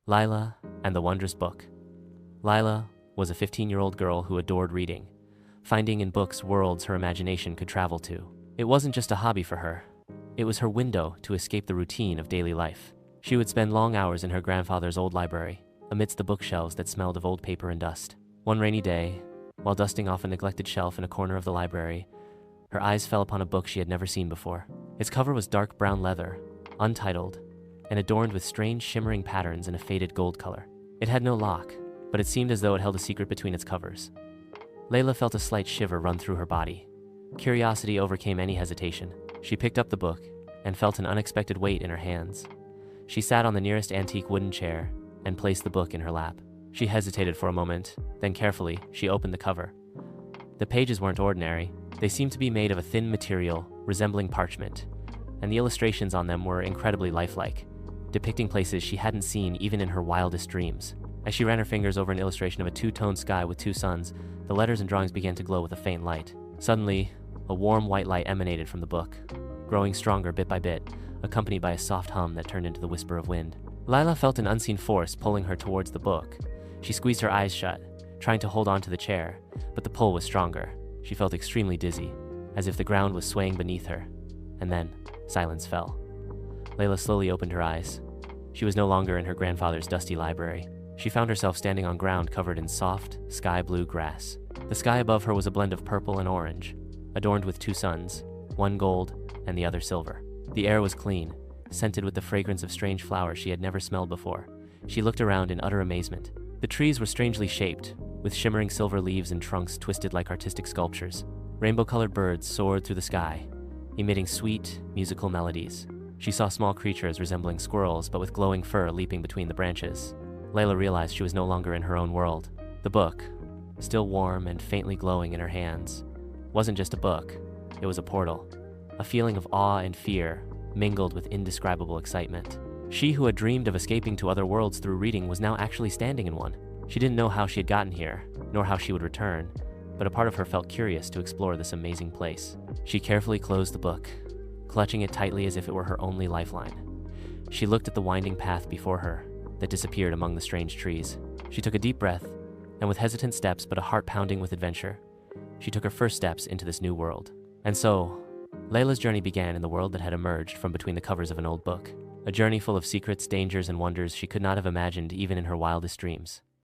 Laila and the Wondrous Book. Laila was a 15-year-old girl who adored reading, finding in books worlds her imagination could travel to. It wasn't just a hobby for her. It was her window to escape the routine of daily life. She would spend long hours in her grandfather's old library, amidst the bookshelves that smelled of old paper and dust. One rainy day, while dusting off a neglected shelf in a corner of the library, her eyes fell upon a book she had never seen before. Its cover was dark brown leather, untitled, and adorned with strange shimmering patterns in a faded gold color. It had no lock, but it seemed as though it held a secret between its covers. Laila felt a slight shiver run through her body. Curiosity overcame any hesitation. She picked up the book and felt an unexpected weight in her hands. She sat on the nearest antique wooden chair and placed the book in her lap. She hesitated for a moment, then carefully, she opened the cover. The pages weren't ordinary. They seemed to be made of a thin material resembling parchment, and the illustrations on them were incredibly lifelike, depicting places she hadn't seen even in her wildest dreams. As she ran her fingers over an illustration of a two-toned sky with two suns, the letters and drawings began to glow with a faint light. Suddenly, a warm white light emanated from the book, growing stronger bit by bit, accompanied by a soft hum that turned into the whisper of wind. Laila felt an unseen force pulling her towards the book. She squeezed her eyes shut, trying to hold on to the chair, but the pull was stronger. She felt extremely dizzy, as if the ground was swaying beneath her. And then, silence fell. Laila slowly opened her eyes. She was no longer in her grandfather's dusty library. She found herself standing on ground covered in soft, sky-blue grass. The sky above her was a blend of purple and orange, adorned with two suns, one gold and the other silver. The air was clean, scented with the fragrance of strange flowers she had never smelled before. She looked around in utter amazement. The trees were strangely shaped, with shimmering silver leaves and trunks twisted like artistic sculptures. Rainbow-colored birds soared through the sky, emitting sweet, musical melodies. She saw small creatures resembling squirrels but with glowing fur leaping between the branches. Laila realized she was no longer in her own world. The book, still warm and faintly glowing in her hands, wasn't just a book, it was a portal. A feeling of awe and fear mingled with indescribable excitement. She who had dreamed of escaping to other worlds through reading was now actually standing in one. She didn't know how she had gotten here, nor how she would return, but a part of her felt curious to explore this amazing place. She carefully closed the book, clutching it tightly as if it were her only lifeline. She looked at the winding path before her that disappeared among the strange trees. She took a deep breath, and with hesitant steps but a heart pounding with adventure, she took her first steps into this new world. And so, Laila's journey began in the world that had emerged from between the covers of an old book. A journey full of secrets, dangers, and wonders she could not have imagined even in her wildest dreams.